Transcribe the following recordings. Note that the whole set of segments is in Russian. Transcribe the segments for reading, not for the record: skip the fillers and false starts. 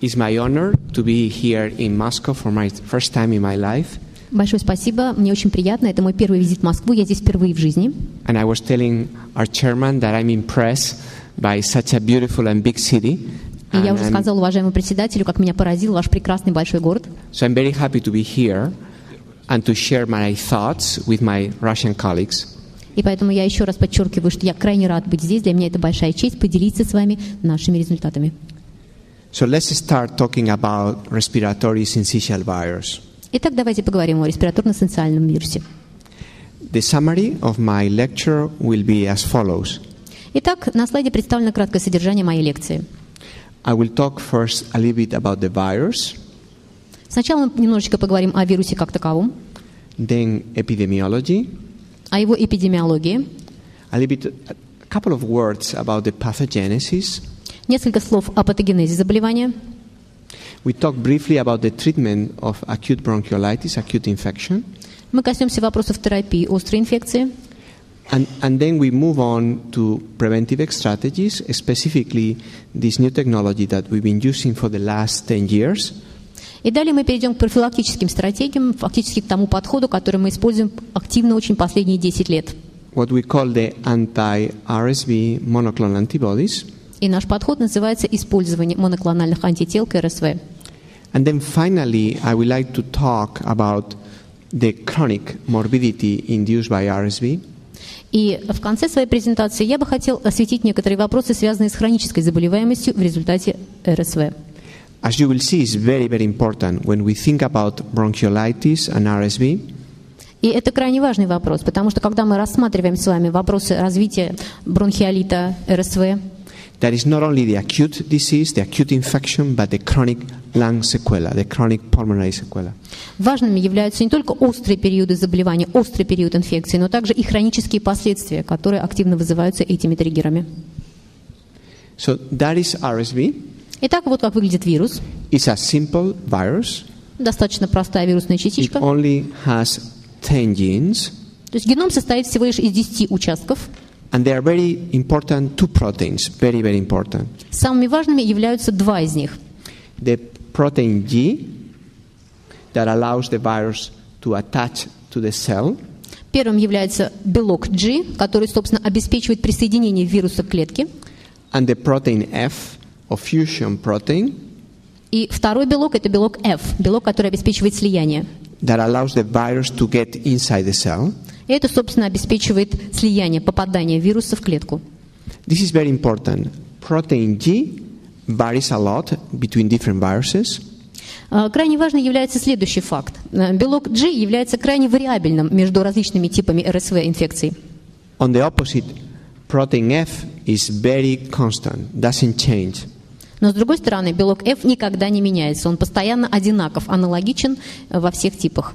It's my honor to be here in Moscow for my first time in my life. Большое спасибо, мне очень приятно. Это мой первый визит в Москву, я здесь впервые в жизни. And I was telling our chairman that I'm impressed by such a beautiful and big city. И я уже сказала уважаемому председателю, как меня поразил ваш прекрасный большой город. So I'm very happy to be here and to share my thoughts with my Russian colleagues. И поэтому я еще раз подчеркиваю, что я крайне рад быть здесь. Для меня это большая честь поделиться с вами нашими результатами. So let's start talking about respiratory syncytial virus. Итак, давайте поговорим о респираторно-синциальном вирусе. The summary of my lecture will be as follows. Итак, на слайде представлено краткое содержание моей лекции. I will talk first a little bit about the virus, Сначала мы немножечко поговорим о вирусе как таковом, then epidemiology, о его эпидемиологии, a couple of words about the pathogenesis. несколько слов о патогенезе заболевания. We talk briefly about the treatment of acute bronchiolitis, acute infection. Мы коснемся вопросов терапии острой инфекции. And then we move on to preventive strategies, specifically this new technology that we've been using for the last 10 years. И далее мы перейдем к профилактическим стратегиям, фактически к тому подходу, который мы используем активно очень последние 10 лет. What we call the anti-RSV monoclonal antibodies. И наш подход называется использование моноклональных антител к РСВ. And then finally, I would like to talk about the chronic morbidity induced by RSV. И в конце своей презентации я бы хотел осветить некоторые вопросы, связанные с хронической заболеваемостью в результате РСВ. As you will see, it's very, very important when we think about bronchiolitis and RSV. И это крайне важный вопрос, потому что когда мы рассматриваем с вами вопросы развития бронхиолита РСВ, That is not only the acute disease, the acute infection, but the chronic lung sequela, the chronic pulmonary sequela. важными являются не только острые периоды заболевания, острый период инфекции, но также и хронические последствия, которые активно вызываются этими триггерами. So that is RSV. Итак, вот как выглядит вирус. It's a simple virus. Достаточно простая вирусная It частичка. only has 10 genes. То есть геном состоит всего лишь из 10 участков. And they are very important, two proteins, very, very important. Самыми важными являются два из них. The protein G that allows the virus to attach to the cell. Первым является белок G, который, собственно, обеспечивает присоединение вируса к клетке. And the protein F, of fusion protein, И второй белок – это белок F, белок, который обеспечивает слияние. that allows the virus to get inside the cell. И это, собственно, обеспечивает слияние, попадание вируса в клетку. This is very important. Protein G varies a lot between different viruses. Крайне важным является следующий факт. Белок G является крайне вариабельным между различными типами РСВ-инфекций. On the opposite, protein F is very constant, doesn't change. Но, с другой стороны, белок F никогда не меняется. Он постоянно одинаков, аналогичен во всех типах.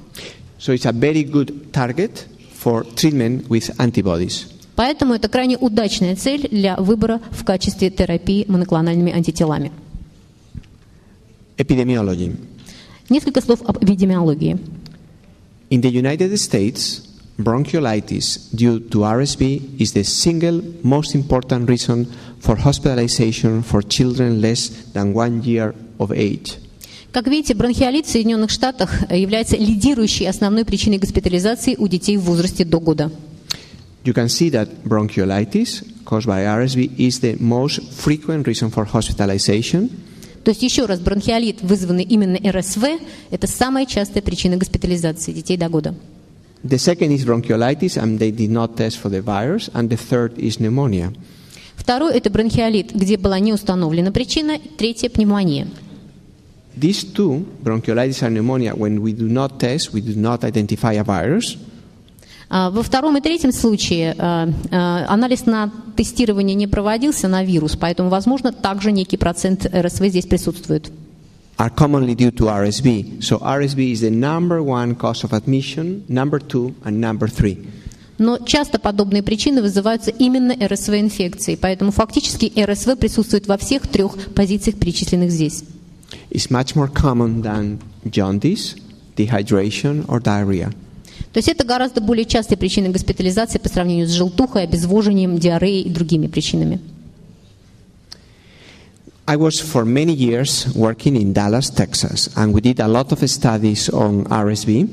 So it's a very good target for treatment with antibodies. Поэтому это крайне удачная цель для выбора в качестве терапии моноклональными антителами. Epidemiology. Несколько слов об эпидемиологии. In the United States, bronchiolitis due to RSV is the single most important reason for hospitalization for children less than 1 year of age. Как видите, бронхиолит в Соединенных Штатах является лидирующей основной причиной госпитализации у детей в возрасте до года. You can see that bronchiolitis caused by RSV is the most frequent reason for hospitalization. То есть, еще раз, бронхиолит, вызванный именно РСВ, это самая частая причина госпитализации детей до года. The second is bronchiolitis, and they did not test for the virus. And the third is pneumonia. Второй – это бронхиолит, где была не установлена причина. Третье – пневмония. These two, bronchiolitis and pneumonia, when we do not test, we do not identify a virus. Во втором и третьем случае анализ на тестирование не проводился на вирус, поэтому, возможно, также некий процент РСВ здесь присутствует. Are commonly due to RSV. So RSV is the number one cause of admission, number two, and number three. Но часто подобные причины вызываются именно РСВ-инфекцией, поэтому фактически РСВ присутствует во всех трех позициях, перечисленных здесь. It's much more common than jaundice, dehydration, or diarrhea. То есть это гораздо более частые причины госпитализации по сравнению с желтухой, обезвоживанием, диареей и другими причинами. I was for many years working in Dallas, Texas, and we did a lot of studies on RSV.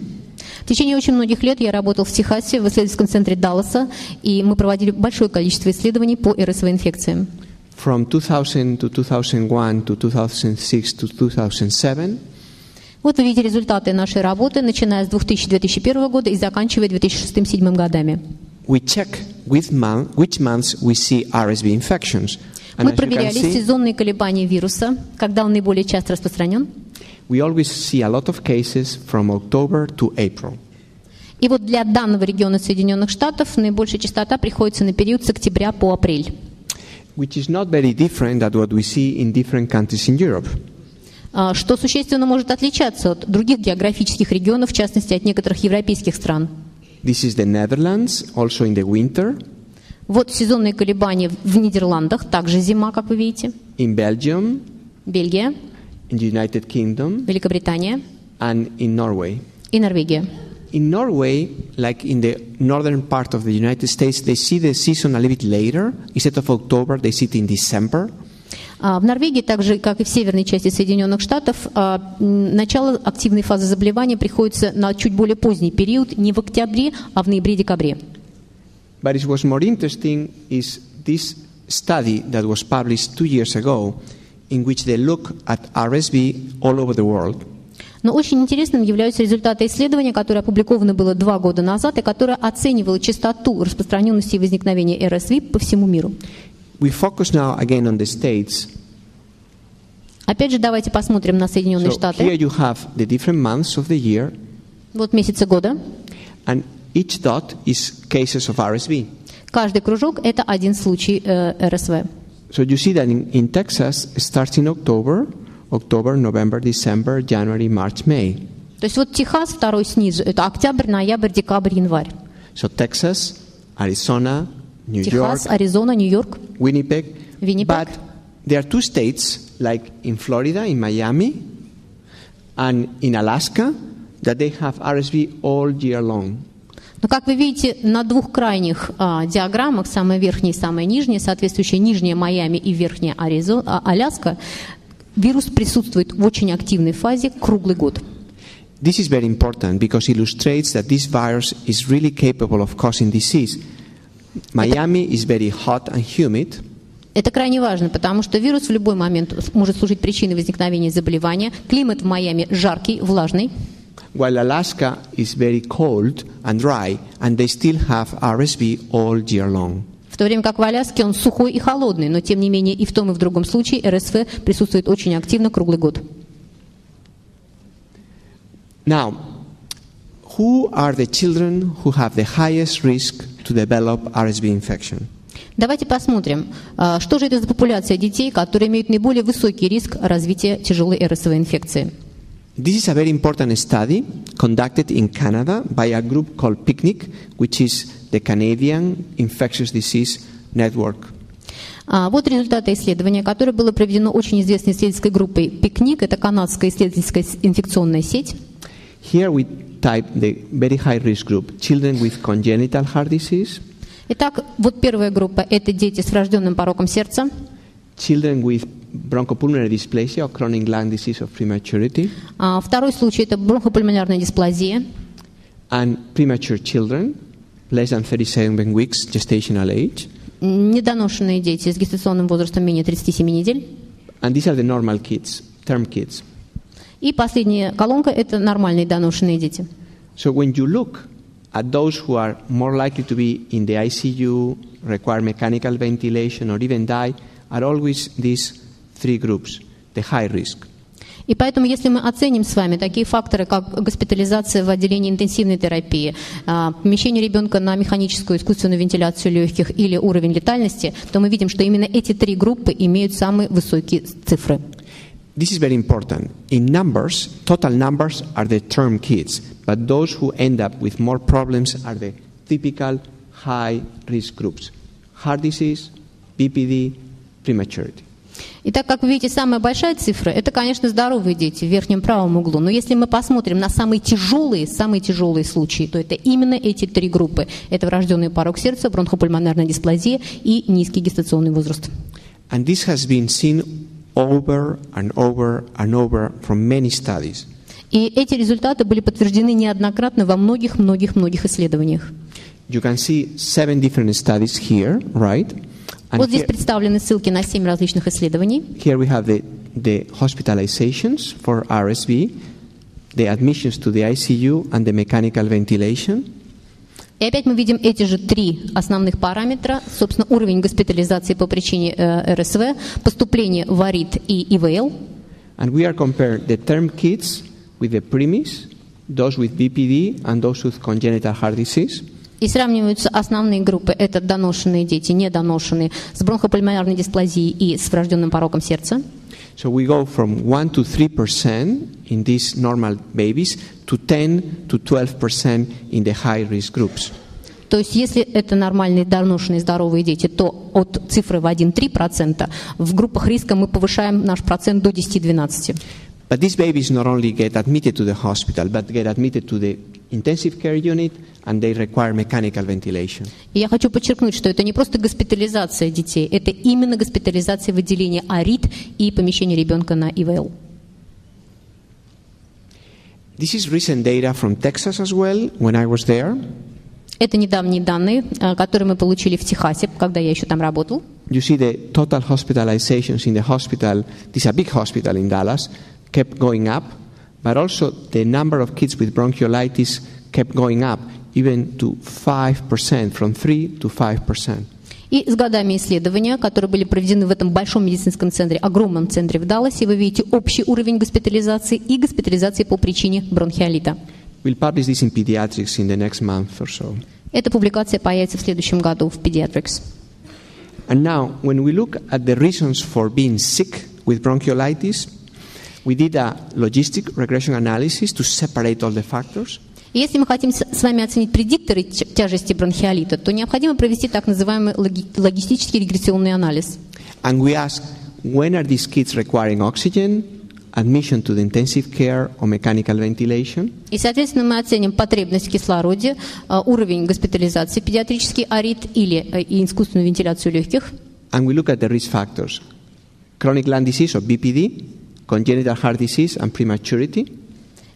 В течение очень многих лет я работал в Техасе, в исследовательском центре Далласа, и мы проводили большое количество исследований по РСВ-инфекциям. From 2000 to 2001 to 2006 to 2007, Вот вы видите результаты нашей работы, начиная с 2000-2001 года и заканчивая 2006-2007 годами. we check which months we see RSV infections. And Мы as you can проверяли see, сезонные колебания вируса, когда он наиболее часто распространен. we always see a lot of cases from October to April. И вот для данного региона Соединенных Штатов наибольшая частота приходится на период с октября по апрель. Which is not very different than what we see in different countries in Europe. Что существенно может отличаться от других географических регионов, в частности от некоторых европейских стран. This is the Netherlands, also in the winter, Вот сезонные колебания в Нидерландах, также зима, как вы видите. in Belgium, Бельгия, in the United Kingdom, Великобритания and in Norway. и Норвегия. In Norway, like in the northern part of the United States, they see the season a little bit later. Instead of October, they see it in December. В Норвегии, так же, как и в северной части Соединенных Штатов, начало активной фазы заболевания приходится на чуть более поздний период, не в октябре, а в ноябре-декабре. But what's more interesting is this study that was published 2 years ago, in which they look at RSV all over the world. Но очень интересным являются результаты исследования, которое опубликовано было 2 года назад, и которое оценивало частоту распространенности и возникновения РСВИ по всему миру. We focus now again on the States. Опять же, давайте посмотрим на Соединенные So here Штаты. you have the different months of the year, Вот месяцы года. and each dot is cases of RSV. Каждый кружок – это один случай РСВ. So you see that in Texas, it starts in October, November, December, January, March, May. То есть вот Техас, второй снизу, это октябрь, ноябрь, декабрь, январь. So Texas, Arizona, New Техас, York, Аризона, Нью-Йорк. Winnipeg. Winnipeg. But there are 2 states, like in Florida, in Miami, and in Alaska, that they have RSV all year long. Но, как вы видите, на 2 крайних диаграммах, самая верхняя и самая нижняя, соответствующая нижняя Майами и верхняя Аляска, вирус присутствует в очень активной фазе круглый год. This is very important because it illustrates that this virus is really capable of causing disease. Miami is very hot and humid. Это крайне важно, потому что вирус в любой момент может служить причиной возникновения заболевания. Климат в Майами жаркий, влажный. While Alaska is very cold and dry, and they still have RSV all year long. В то время как в Аляске он сухой и холодный, но тем не менее и в том, и в другом случае РСВ присутствует очень активно круглый год. Now, who are the children who have the highest risk to develop RSV infection? Давайте посмотрим, что же это за популяция детей, которые имеют наиболее высокий риск развития тяжелой РСВ-инфекции. This is a very important study conducted in Canada by a group called PICNIC, which is the Canadian Infectious Disease Network. Вот результаты исследования, которое было проведено очень известной исследовательской группой «Пикник». Это канадская исследовательская инфекционная сеть. Here we type the very high risk group, children with congenital heart disease, Итак, вот первая группа – это дети с врожденным пороком сердца, children with bronchopulmonary dysplasia or chronic lung disease of prematurity, второй случай – это бронхопульмонарная дисплазия, and premature children, less than 37 weeks gestational age. недоношенные дети с гестационным возрастом менее 37 недель. And these are the normal kids, term kids. И последняя колонка – это нормальные доношенные дети. So when you look at those who are more likely to be in the ICU, require mechanical ventilation, or even die, are always these 3 groups, the high risk. И поэтому, если мы оценим с вами такие факторы, как госпитализация в отделении интенсивной терапии, помещение ребенка на механическую искусственную вентиляцию легких или уровень летальности, то мы видим, что именно эти 3 группы имеют самые высокие цифры. This is very important. In numbers, total numbers are the term kids, but those who end up with more problems are the typical high-risk groups. Heart disease, BPD, prematurity. Итак, как вы видите, самая большая цифра – это, конечно, здоровые дети в верхнем правом углу. Но если мы посмотрим на самые тяжелые случаи, то это именно эти 3 группы. Это врожденный порок сердца, бронхопульмонарная дисплазия и низкий гестационный возраст. And this has been seen over and over and over from many studies. И эти результаты были подтверждены неоднократно во многих исследованиях. You can see 7 different studies here, right? And Вот здесь представлены ссылки на 7 различных исследований. here we have the hospitalizations for RSV, the admissions to the ICU, and the mechanical ventilation. И опять мы видим эти же 3 основных параметра. Собственно, уровень госпитализации по причине РСВ, поступление в АРИД и ИВЛ. And we are comparing the term kids with the premise, those with BPD and those with congenital heart disease. И сравниваются основные группы. Это доношенные дети, недоношенные, с бронхопульмонарной дисплазией и с врожденным пороком сердца. So we go from 1 to 3% in these normal babies to 10 to 12% in the high-risk groups. То есть, если это нормальные, доношенные, здоровые дети, то от цифры в 1-3%, в группах риска мы повышаем наш процент до 10-12%. But these babies not only get admitted to the hospital, but get admitted to the intensive care unit, and they require mechanical ventilation. И я хочу подчеркнуть, что это не просто госпитализация детей, это именно госпитализация в отделении АРИД и помещение ребенка на ИВЛ. This is recent data from Texas as well, when I was there. Это недавние данные, которые мы получили в Техасе, когда я еще там работал. You see the total hospitalizations in the hospital, this is a big hospital in Dallas, kept going up, but also the number of kids with bronchiolitis kept going up, even to 5%, from 3 to 5%. И с годами исследования, которые были проведены в этом большом медицинском центре, огромном центре в Далласе, вы видите общий уровень госпитализации и госпитализации по причине бронхиолита. We'll publish this in pediatrics in the next month or so. Эта публикация появится в следующем году в Pediatrics. And now, when we look at the reasons for being sick with bronchiolitis, we did a logistic regression analysis to separate all the factors. И если мы хотим с вами оценить предикторы тяжести бронхиолита, то необходимо провести так называемый логистический регрессионный анализ. And we ask, when are these kids requiring oxygen, admission to the intensive care or mechanical ventilation? И, соответственно, мы оценим потребность в кислороде, уровень госпитализации, педиатрический АРИД или искусственную вентиляцию легких. And we look at the risk factors: chronic lung disease or BPD, congenital heart disease, and prematurity.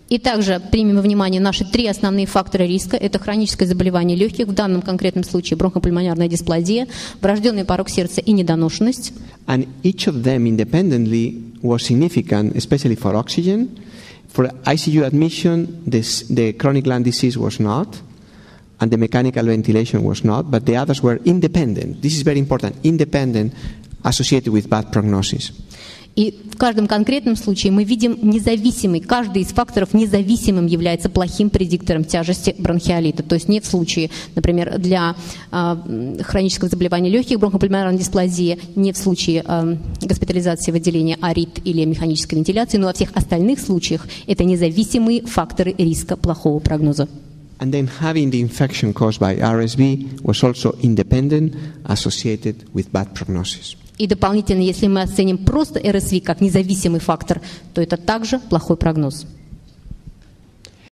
И также примем во внимание наши 3 основные фактора риска. Это хроническое заболевание легких, в данном конкретном случае бронхопульмонарная дисплазия, врожденный порок сердца и недоношенность. And each of them independently was significant, especially for oxygen. For ICU admission, the chronic lung disease was not, and the mechanical ventilation was not, but the others were independent. This is very important, independent, associated with bad prognosis. И в каждом конкретном случае мы видим независимый, каждый из факторов независимым является плохим предиктором тяжести бронхиолита. То есть нет в случае, например, для хронического заболевания легких, бронхопульмонарной дисплазии, нет в случае госпитализации в отделении АРИД или механической вентиляции, но во всех остальных случаях это независимые факторы риска плохого прогноза. And then having the infection caused by RSV was also independent, associated with bad prognosis. И дополнительно, если мы оценим просто РСВИ как независимый фактор, то это также плохой прогноз.